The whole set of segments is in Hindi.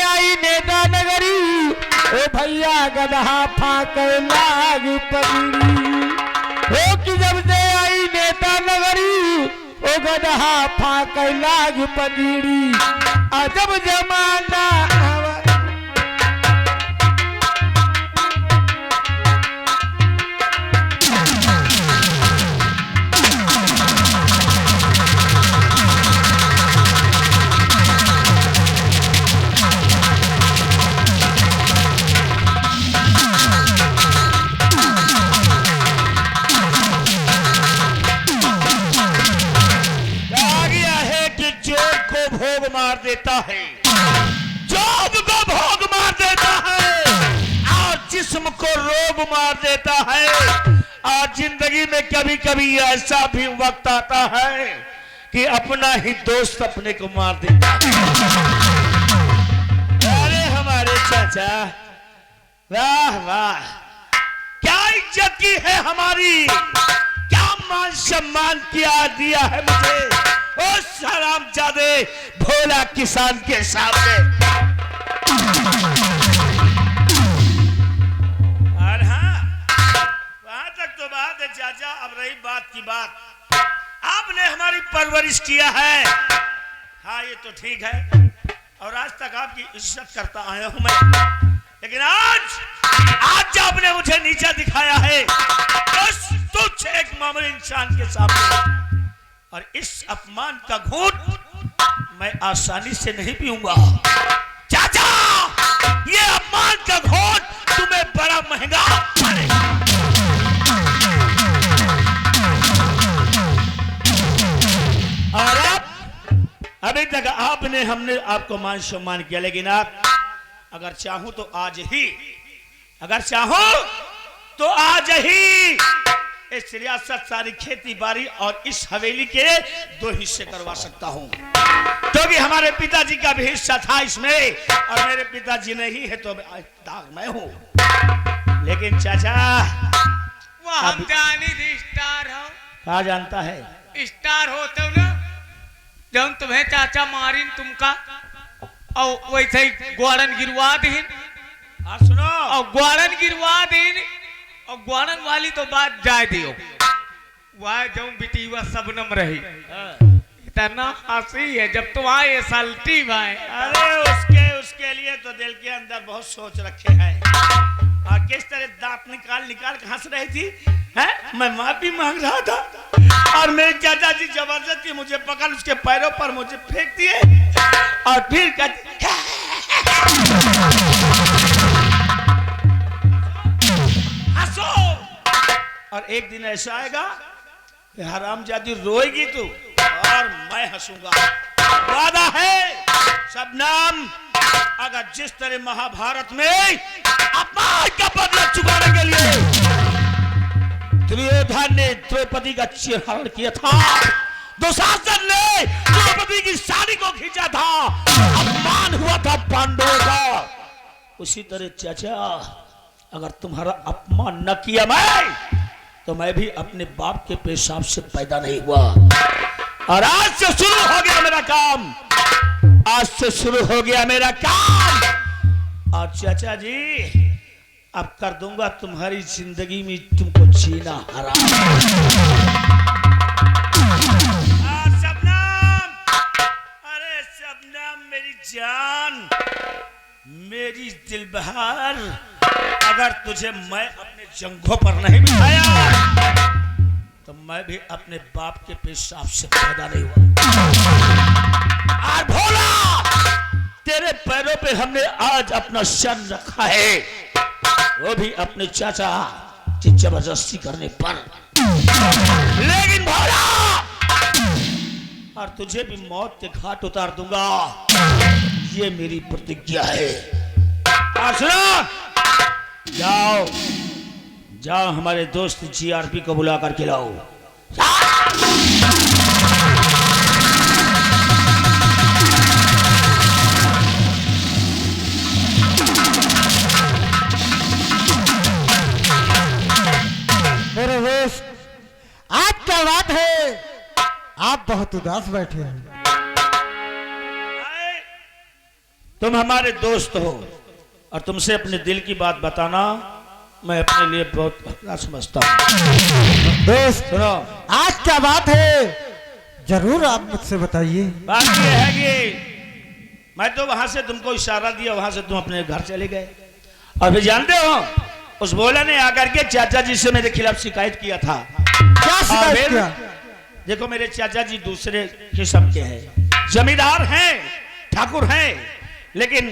आई नेता नगरी, ओ भैया गदहा फाकर लाग पगड़ी। ओ कि जब से आई नेता नगरी, ओ गदहा फाकर लाग पगड़ी। अजब जमाना मार देता है, जोग को भोग मार देता है और जिस्म को रोग मार देता है। और जिंदगी में कभी कभी ऐसा भी वक्त आता है कि अपना ही दोस्त अपने को मार देता है। अरे हमारे चाचा, वाह वाह, क्या इज्जत की है हमारी, क्या मान सम्मान किया दिया है मुझे उस हरामजादे भोला किसान के सामने। और हाँ, वहां तक तो बात है चाचा। अब रही बात की बात, आपने हमारी परवरिश किया है, हाँ ये तो ठीक है, और आज तक आपकी इज्जत करता आया हूं मैं। लेकिन आज आपने मुझे नीचा दिखाया है उस तुच्छ एक मामूली इंसान के सामने, और इस अपमान का घूंट मैं आसानी से नहीं पीऊंगा। चाचा, ये अपमान का घूंट तुम्हें बड़ा महंगा पड़ेगा। और अभी तक हमने आपको मान सम्मान किया, लेकिन आप अगर चाहूं तो आज ही इस रियासत सारी खेती बाड़ी और इस हवेली के 2 हिस्से करवा सकता हूं, क्योंकि हमारे पिताजी का भी हिस्सा था इसमें, और मेरे पिताजी नहीं है तो दाग मैं हूं। लेकिन चाचा, वो हम जानी थी स्टार हो, कहा जानता है स्टार हो तो ना, जब तुम्हें चाचा मारिन तुमका और वैसे ही ग्वाड़न गिरवा दीन। सुनो, और ग्वाड़न गिरवा दीन, और ग्वाड़न वाली तो बात जाए दियो, वह जो बिटी हुआ सबनम रही, इतना हंसी है जब तुम आए सल्टी भाई। अरे उसके लिए तो दिल के अंदर बहुत सोच रखे हैं, और किस तरह दांत निकाल के हंस रही थी, हैं? मैं माफी मांग रहा था, और मेरे चाचा जी जबरदस्ती मुझे पकड़ उसके पैरों पर मुझे फेंक दिए, और फिर हंसो। और एक दिन ऐसा आएगा कि हरामजादी रोएगी तू और मैं हंसूंगा। वादा है शबनम, अगर जिस तरह महाभारत में अपमान का बदला चुकाने के लिए दुर्योधन ने द्रौपदी का चिरहरण किया था, दुशासन ने द्रौपदी की साड़ी को खींचा था, अपमान हुआ था पांडवों का, उसी तरह चाचा अगर तुम्हारा अपमान न किया मैं, तो मैं भी अपने बाप के पेशाब से पैदा नहीं हुआ। और आज से शुरू हो गया मेरा काम, आज से शुरू हो गया मेरा काम। और चाचा जी, अब कर दूंगा तुम्हारी जिंदगी में तुमको जीना हराम। शबनम, अरे शबनम मेरी जान, मेरी दिलबहार, अगर तुझे मैं अपने जंघों पर नहीं बिठाया तो मैं भी अपने बाप के पेशाब से पैदा नहीं हुआ। और भोला, तेरे पैरों पे हमने आज अपना सर रखा है, वो भी अपने चाचा की जबरदस्ती करने पर। लेकिन भोला, और तुझे भी मौत के घाट उतार दूंगा, ये मेरी प्रतिज्ञा है। और सुनो, जाओ जाओ हमारे दोस्त जीआरपी को बुला करके लाओ। मेरे दोस्त, आज क्या बात है, आप बहुत उदास बैठे हैं। तुम हमारे दोस्त हो और तुमसे अपने दिल की बात बताना मैं अपने लिए बहुत खतरा समझता हूँ। दोस्त सुनो, आज क्या बात है, जरूर आप मुझसे बताइए। बात ये है कि मैं तो वहां से तुमको इशारा दिया, वहां से तुम अपने घर चले गए और फिर जानते हो उस भोला ने आकर के चाचा जी से मेरे खिलाफ शिकायत किया था। क्या शिकायत फिर किया? देखो मेरे चाचा जी दूसरे किस्म के हैं, जमींदार हैं, ठाकुर हैं, लेकिन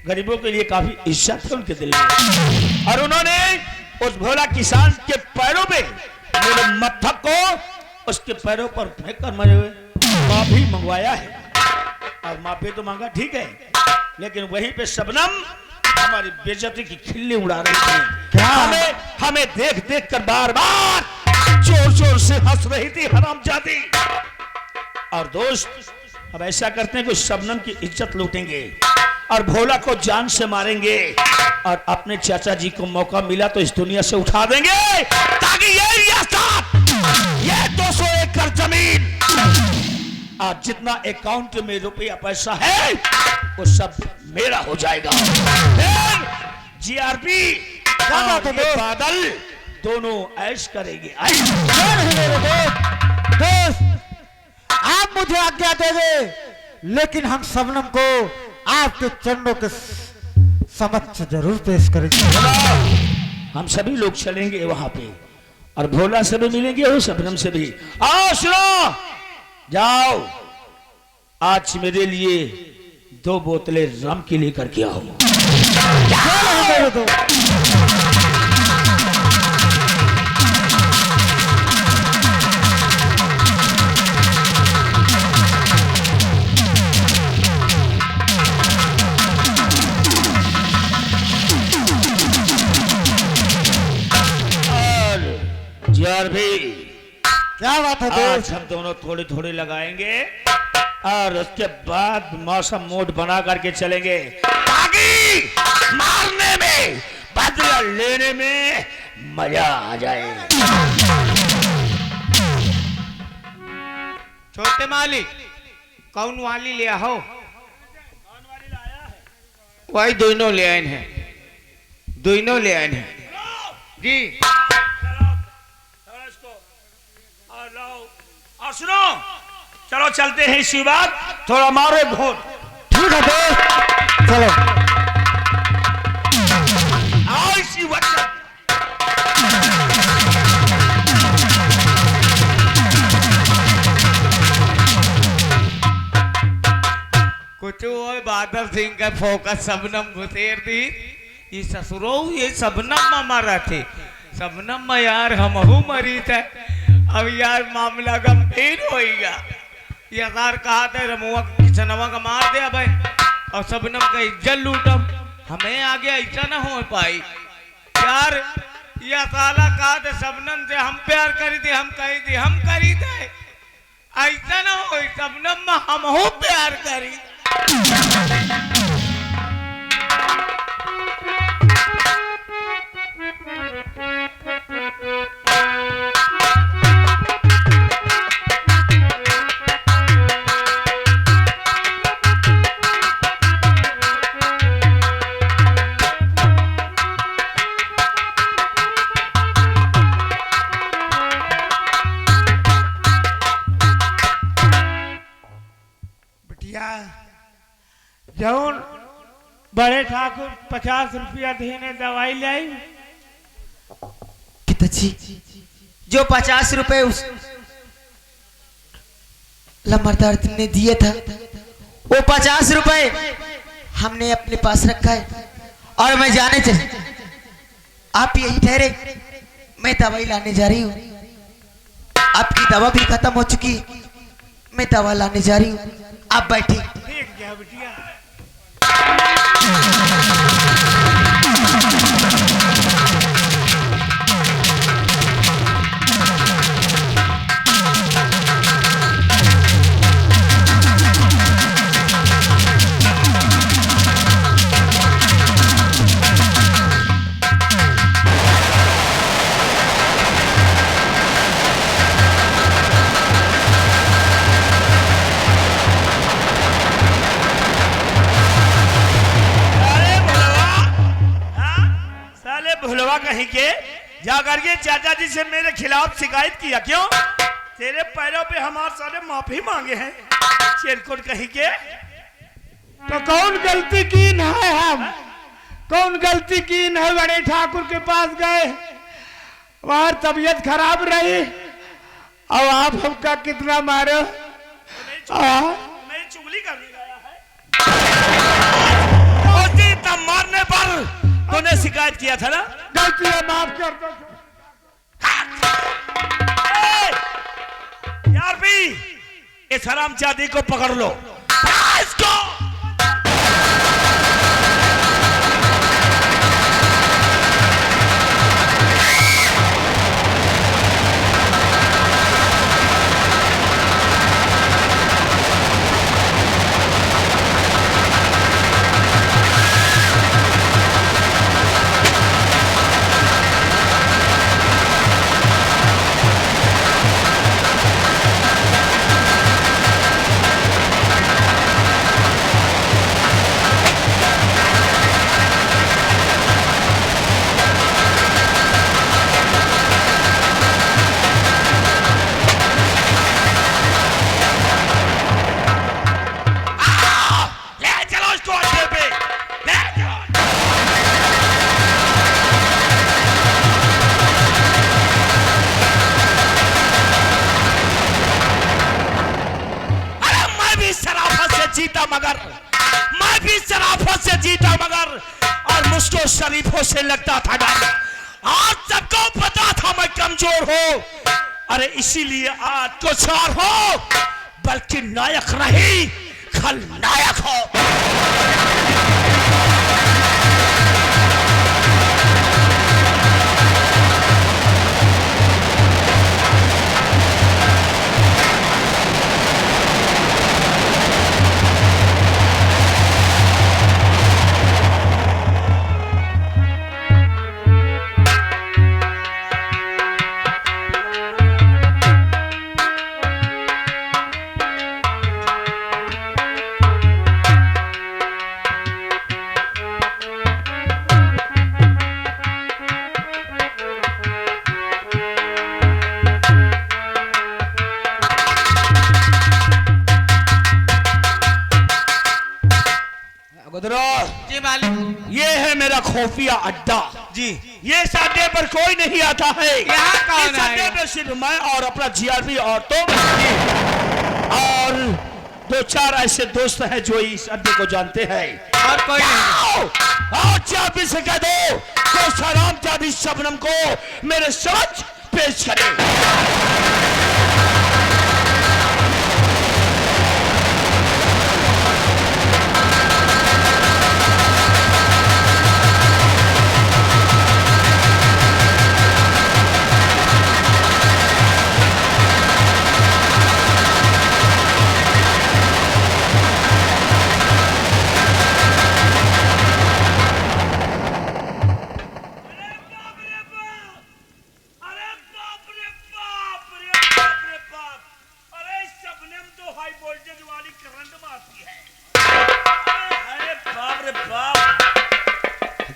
गरीबों के लिए काफी इज्जत है उनके दिल में। और उन्होंने उस भोला किसान के पैरों पे मेरे मत्थक को उसके पैरों पर फेंक कर मरे हुए माफी मंगवाया है। और माफी तो मांगा ठीक है, लेकिन वहीं पे शबनम हमारी बेइज्जती की खिल्ली उड़ा रही थी। क्या? हमें देख देख कर बार बार जोर जोर से हंस रही थी हरामजादी। और दोस्त अब ऐसा करते हैं कि शबनम की इज्जत लूटेंगे और भोला को जान से मारेंगे और अपने चाचा जी को मौका मिला तो इस दुनिया से उठा देंगे, ताकि ये रियासत, ये 200 एकड़ जमीन और जितना अकाउंट में रुपया पैसा है वो सब मेरा हो जाएगा। जीआरपी और ये बादल दोनों ऐश करेंगे। मेरे दोस्त, आप मुझे आज्ञा देंगे, लेकिन हम शबनम को आपके चरणों के समक्ष जरूर पेश करेंगे। हम सभी लोग चलेंगे वहां पे और भोला से भी मिलेंगे और शबनम से भी। आओ सुनो, जाओ आज मेरे लिए 2 बोतलें रम की लेकर के आओ। मेरे दोस्त, यार भी क्या बात है आज दोस्त? हम दोनों थोड़े थोड़े लगाएंगे और उसके बाद मौसम मूड बना करके चलेंगे, ताकि मारने में, बदला लेने में मजा आ जाए। छोटे मालिक कौन वाली ले आओ? वही दोनों ले आए हैं, दोनों ले आए हैं जी। और सुनो, चलो चलते हैं इसी बात, थोड़ा मारो घोट। ठीक है दोस्त, चलो। आओ इसी वक्त। कुछ वो बादल सिंह का फोकस शबनम घुसेर दी, ये ससुरो ये शबनम हमारा थे, शबनम में यार हमहू मरी थे। अब यार मामला गंभीर होएगा। ये यार कहा था रमुआ किसनवा का मार दे भाई और शबनम का इज्जत लूटम, हमें आगे ऐसा ना हो पाई यार। यह साला कहा था शबनम से हम प्यार करी थी, हम कही थी हम करी थे, ऐसा ना हो शबनम में हमहू प्यार करी। जौन बड़े ठाकुर 50 रुपया देने दवाई लाई, पिताजी जो 50 रुपए उस लंबरदार ने दिए था, वो 50 रुपए हमने अपने पास रखा है और मैं जाने चले। आप यही ठहरे, मैं दवाई लाने जा रही हूँ। आपकी दवा भी खत्म हो चुकी है, मैं दवा लाने जा रही हूँ, आप बैठिए। देख गया बिटिया। बुढ़वा कहीं के जा करके चाचा जी से मेरे खिलाफ शिकायत किया। क्यों? तेरे पैरों पे हमारे सारे माफी मांगे हैं शेरकुट कहीं के। तो कौन गलती की न है? हम कौन गलती की न है? बड़े ठाकुर के पास गए, वहां तबीयत खराब रही और आप हमका कितना मारो। मैं चुगली करने गया है और इतना मारने पर तूने शिकायत किया था ना। गलती है, माफ कर दो। यार भी इस हरामजादी को पकड़ लो इसको। शरीफों से लगता था डर। आज सबको पता था मैं कमजोर हूं, अरे इसीलिए आज तो चार हो बल्कि नायक नहीं खलनायक हो। जी मालिक, ये है मेरा खुफिया अड्डा जी। ये इस अड्डे पर कोई नहीं आता है। यहाँ कौन इस अड्डे आएगा? पे सिर्फ मैं और अपना जीआरपी और तुम और दो चार ऐसे दोस्त हैं जो इस अड्डे को जानते हैं। और कोई नहीं। आओ जीआरपी से कह दो तो सलामजादी शबनम को मेरे समझ पेश करें।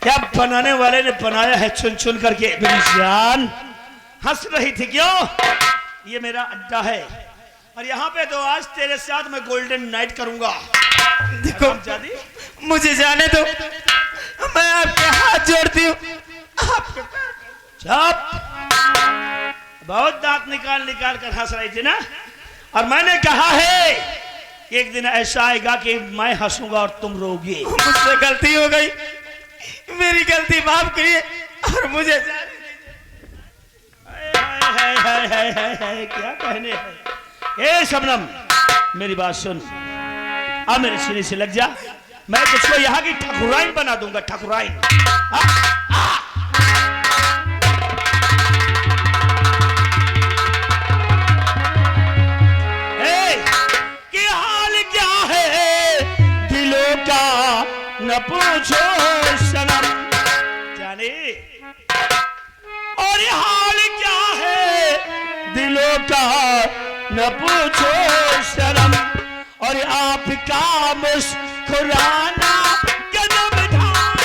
क्या बनाने वाले ने बनाया है चुन चुन करके। मेरी जान हंस रही थी क्यों? ये मेरा अड्डा है और यहाँ पे तो आज तेरे साथ मैं गोल्डन नाइट करूंगा। देखो जादी मुझे जाने दो, मैं आपके हाथ जोड़ती हूँ। चुप, बहुत दांत निकाल निकाल कर हंस रही थी ना। और मैंने कहा है एक दिन ऐसा आएगा कि मैं हंसूंगा और तुम रोगी। मुझसे गलती हो गई, मेरी गलती माफ करिए और मुझे है क्या कहने हैं। ए शबनम मेरी बात सुन, अब मेरे सीने से लग जा, मैं तुझको यहाँ की ठकुराइन बना दूंगा। ठकुराइन कि हाल क्या है दिलों का न पूछो सनम जाने, और हाल क्या है दिलों का न पूछो शर्म, और आपका मुस्कुराना कदम ढाल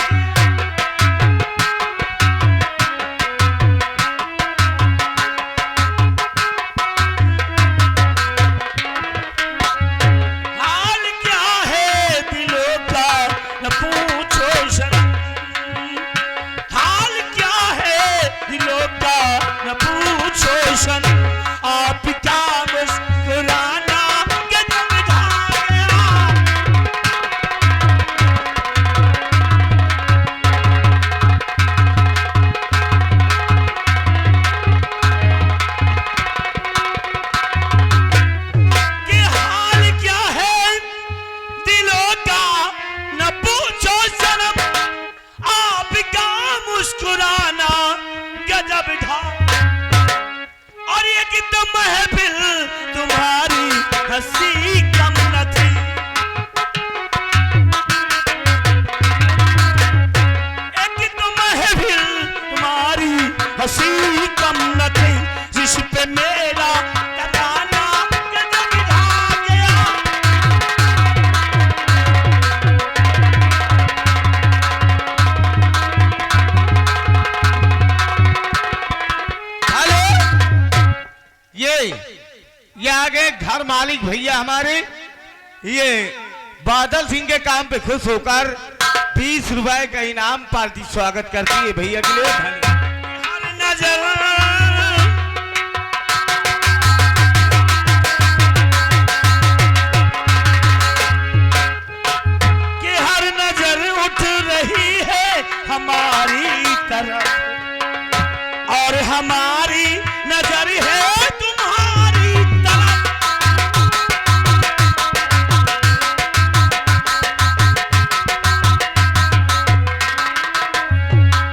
मुस्कुराना गजब था, और ये कि तुम महफिल तुम्हारी हंसी कम न थी। एक कि तुम महफिल तुम्हारी हंसी कम न थी, जिस पे मेरा तराना गजब ढा गया। ये आगे घर मालिक भैया हमारे, ये बादल सिंह के काम पे खुश होकर 20 रुपए का इनाम पार्टी स्वागत करती है भैया के लिए। हर नजर कि हर नजर उठ रही है हमारी तरफ, और हमारी नजर है तुम्हारी तरफ।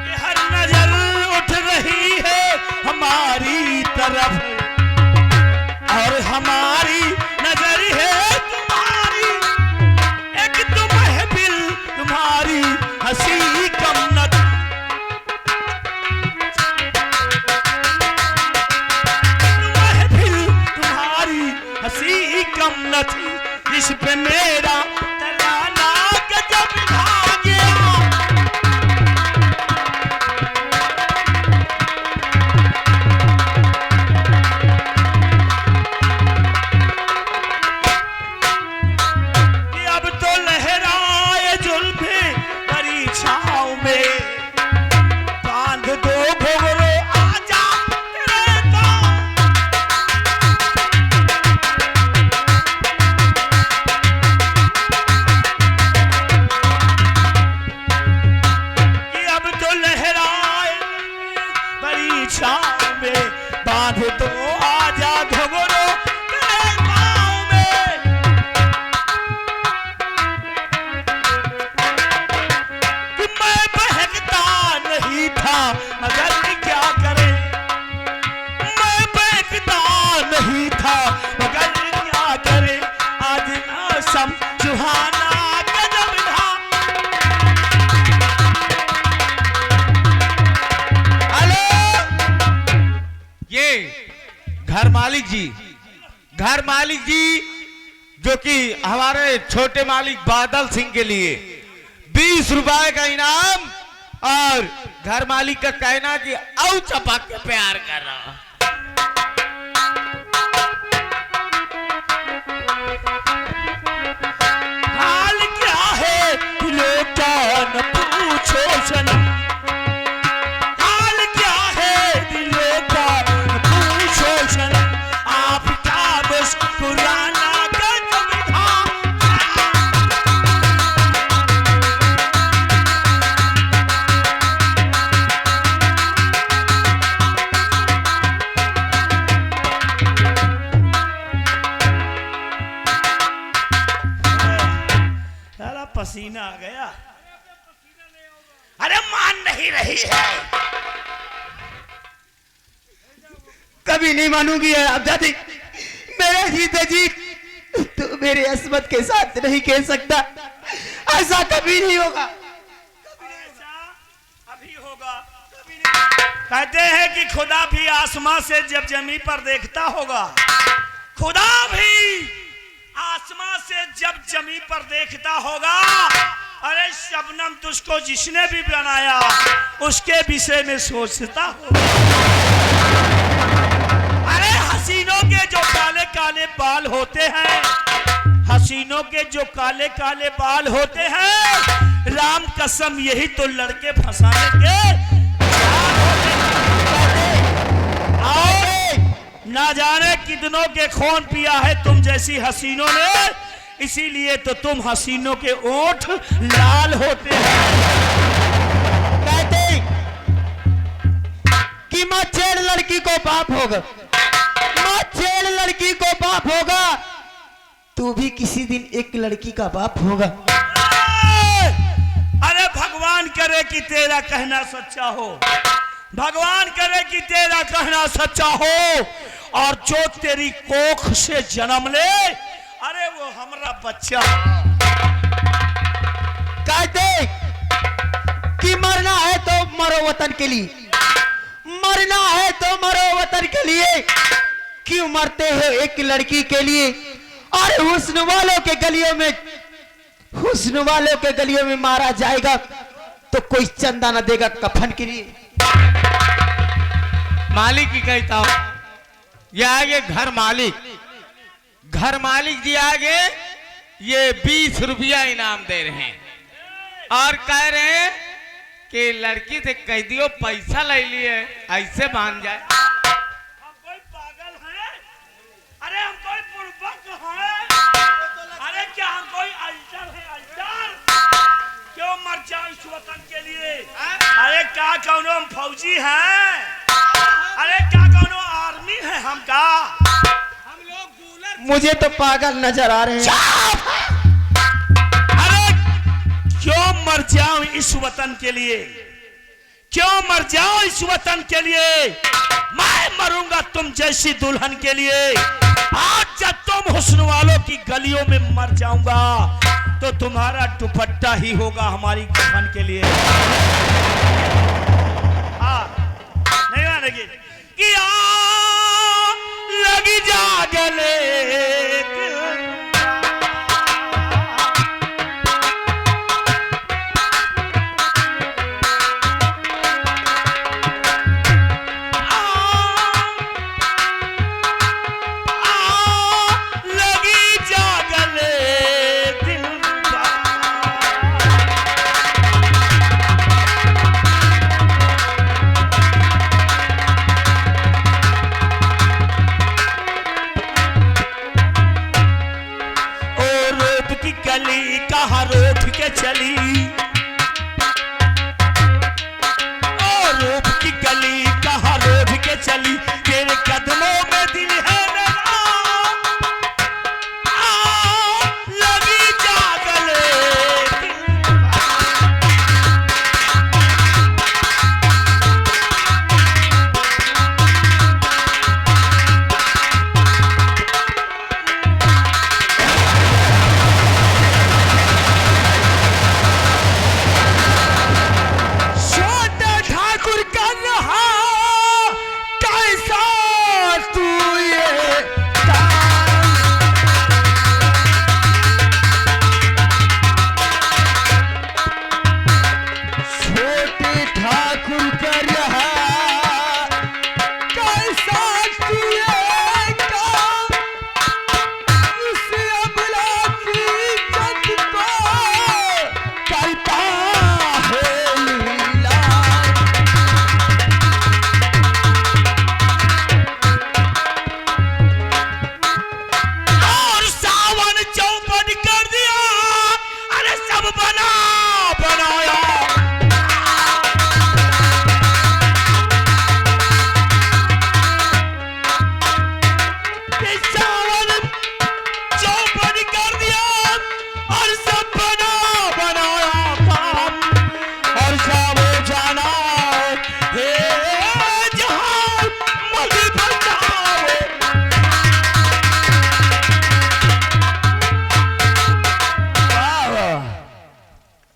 कि हर नजर उठ रही है हमारी तरफ, और हमारी नजर है तुम्हारी। एक तुम महफिल तुम्हारी हंसी कम न थी। हंसी कम न थी, इस पे मेरा तराना गजब ढा गया। कि अब तो लहराए जुल्फे बड़ी छाँव में, बांध दो घुंघरू आजा तेरे गाँव। कि अब तो लहराए बड़ी छाँव में, बांध दो आजा घुंघरू तेरे गाँव में। कि मैं बहकता नहीं था मगर क्या करे, मैं बहकता नहीं था मगर क्या करे, आज मौसम सुहाना गजब था। ये घर मालिक जी जो कि हमारे छोटे मालिक बादल सिंह के लिए 20 रुपए का इनाम, और घर मालिक का कहना कि औ चपक के प्यार कर रहा। हाल क्या है दिलों का न पूछो सनम, हाल क्या है दिलों का न पूछो सनम, आपका मुस्कुराना गजब था। सारा पसीना आ गया। अरे मान नहीं रही है। कभी नहीं मानूंगी आप दादी, मेरा जीते जी तू मेरे अस्मत के साथ नहीं कह सकता, ऐसा कभी नहीं होगा। ऐसा अभी होगा, कभी नहीं। कहते हैं कि खुदा भी आसमां से जब जमीन पर देखता होगा, खुदा भी आसमां से जब जमीन पर देखता होगा, अरे शबनम तुझको जिसने भी बनाया उसके विषय में सोचता होगा। अरे हसीनों के जो काले काले बाल होते हैं, हसीनों के जो काले काले बाल होते हैं, राम कसम यही तो लड़के फंसाने के चाल होते हैं। और ना जाने कितनों के खून पिया है तुम जैसी हसीनों ने, इसीलिए तो तुम हसीनों के ओठ लाल होते हैं। कहते कि माँ छेड़ लड़की को बाप होगा, माँ छेड़ लड़की को बाप होगा, तू भी किसी दिन एक लड़की का बाप होगा। अरे भगवान भगवान करे कि तेरा कहना सच्चा हो, भगवान करे कि तेरा कहना सच्चा हो, और जो तेरी कोख से जन्म ले, अरे वो हमारा बच्चा। कहते कि मरना है तो मरो वतन के लिए, मरना है तो मरो वतन के लिए, क्यों मरते हो एक लड़की के लिए? और हुस्न वालों के गलियों में, हुस्न वालों के गलियों में मारा जाएगा तो कोई चंदा न देगा कफन के लिए। मालिक की कहता हूं, ये आगे घर मालिक जी आगे ये 20 रुपया इनाम दे रहे हैं और कह रहे हैं कि लड़की से कह दियो पैसा ले लिए ऐसे मान जाए। हम कोई पागल हैं? अरे हम कोई बुड़बक हैं? अरे क्या हम कोई अल्टर है? अल्टर क्यों मर जाओ इस वतन के लिए? अरे क्या कौनो हम फौजी हैं? अरे क्या कौनो आर्मी है? हम का हम लोग कूलर। मुझे तो पागल नजर आ रहे हैं। अरे क्यों मर जाओ इस वतन के लिए? क्यों मर जाओ इस वतन के लिए? मैं मरूंगा तुम जैसी दुल्हन के लिए। आज जब तुम हुस्न वालों की गलियों में मर जाऊंगा तो तुम्हारा दुपट्टा ही होगा हमारी कफन के लिए। हाँ, नहीं मानेगी कि लगी जा गले चली और रूप की गली कहाँ रोड के चली, तेरे कदमों में दिल है मेरा, लगी जा गले।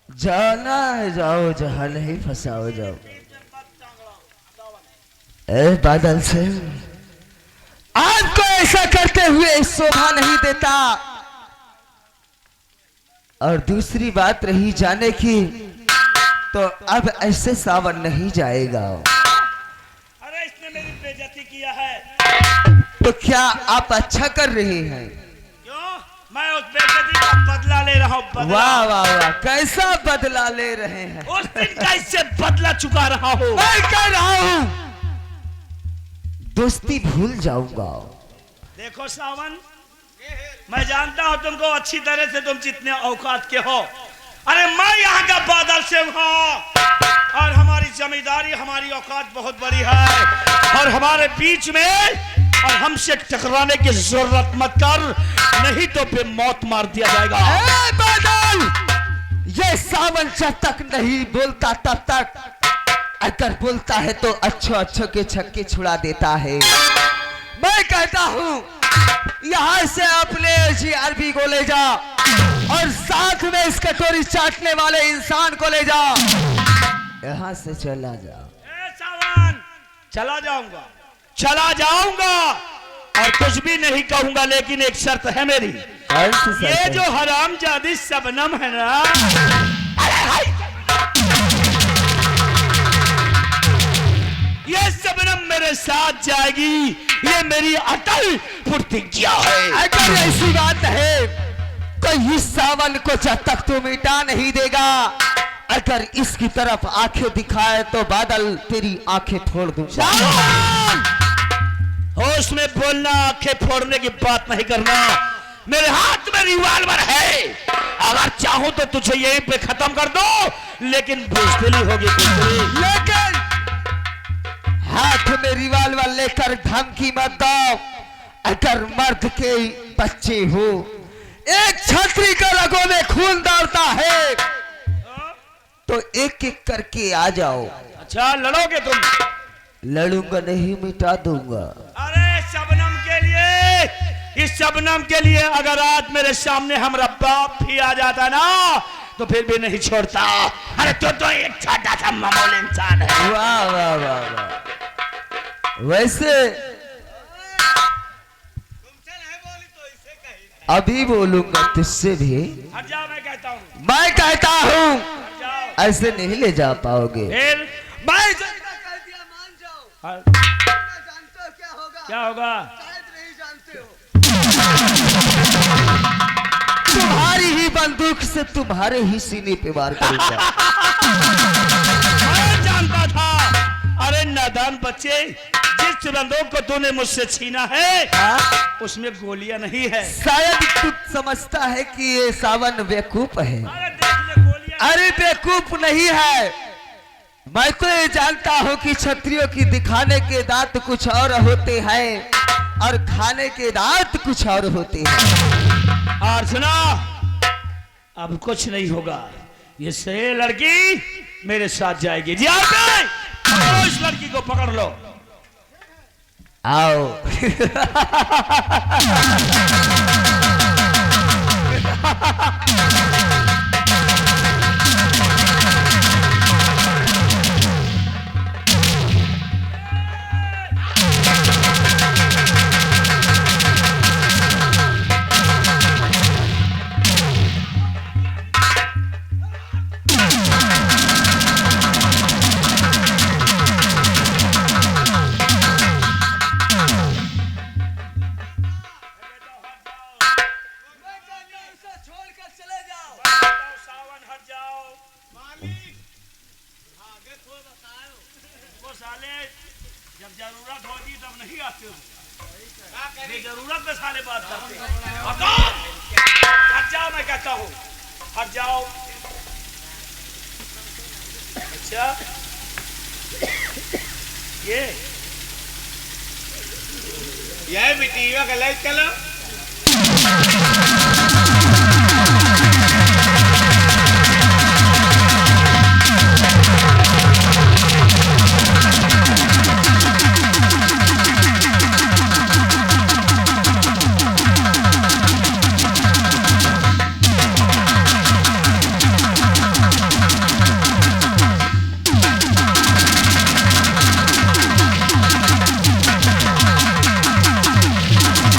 जाना है जाओ, जहां नहीं फंसाओ जाओ। ए बादल से आपको ऐसा करते हुए शोभा नहीं देता। और दूसरी बात रही जाने की, तो अब ऐसे सावन नहीं जाएगा। अरे इसने मेरी बेइज्जती किया है। तो क्या आप अच्छा कर रहे हैं? क्यों? मैं उस बेइज्जती का बदला ले रहा हूँ। वाह वाह वाह, कैसा बदला ले रहे हैं? उस दिन कैसे बदला चुका रहा हूँ। मैं कह रहा हूँ दोस्ती भूल जाऊंगा। देखो सावन, मैं जानता हूँ तुमको अच्छी तरह से, तुम जितने औकात के हो। अरे मैं यहाँ का बादल से हूँ और हमारी जमींदारी, हमारी औकात बहुत बड़ी है और हमारे बीच में और हमसे टकराने की जरूरत मत कर, नहीं तो पे मौत मार दिया जाएगा। ए बादल, ये सावन जब तक नहीं बोलता तब तक, अगर बोलता है तो अच्छों के छक्के छुड़ा देता है। मैं कहता हूँ यहाँ से अपने GRP को ले जा और साथ में इस कटोरी चाटने वाले इंसान को ले जा। यहाँ से चला जा। ए सावन, चला जाऊंगा और कुछ भी नहीं कहूंगा, लेकिन एक शर्त है मेरी। ये जो हरामजादी शबनम है ना, ये शबनम मेरे साथ जाएगी, ये मेरी अटल प्रतिज्ञा है। अगर ऐसी बात है तो इस सावन को जब तक तू मिटा नहीं देगा, अगर इसकी तरफ आंखें दिखाए तो बादल तेरी आंखें फोड़ दूंगा। होश में बोलना, आंखें फोड़ने की बात नहीं करना। मेरे हाथ में रिवॉल्वर है, अगर चाहूं तो तुझे यहीं पे खत्म कर दो, लेकिन बुजदिली होगी बुजदिली। लेकिन हाथ में रिवॉल्वर लेकर धमकी मत दो। अगर मर्द के बच्चे हो, एक छतरी के रगों में खून दौड़ता है, तो एक एक करके आ जाओ। अच्छा लड़ोगे तुम? लड़ूंगा नहीं, मिटा दूंगा। अरे शबनम के लिए, इस शबनम के लिए अगर आज मेरे सामने हमारा बाप भी आ जाता ना, तो फिर भी नहीं छोड़ता। अरे तो एक छोटा सा मामूली इंसान है। वाह वाह वाह वाह। वैसे अभी बोलूंगा तुझसे भी। हट जाओ, मैं कहता हूँ। मैं कहता हूँ हट जाओ। ऐसे नहीं ले जा पाओगे। फिर मैं हाँ। क्या होगा? तुम्हारी ही बंदूक से तुम्हारे ही सीने पे वार करूंगा। मैं जानता था। अरे नादान बच्चे, जिस बंदूक को तूने मुझसे छीना है, उसमें गोलियां नहीं है। शायद तू समझता है कि ये सावन बेवकूफ है। अरे देख ले, गोलियां। अरे बेवकूफ नहीं है। मैं तो ये जानता हूँ कि क्षत्रियों की दिखाने के दांत कुछ और होते हैं और खाने के दांत कुछ और होते हैं। और सुना, अब कुछ नहीं होगा। ये से लड़की मेरे साथ जाएगी। जी आप इस लड़की को पकड़ लो। आओ। जब जरूरत होगी तब नहीं आते हो। जरूरत में साले बात करते हैं। हट जाओ, मैं कहता हूँ हट जाओ। अच्छा ये बिटिया गलत चलो।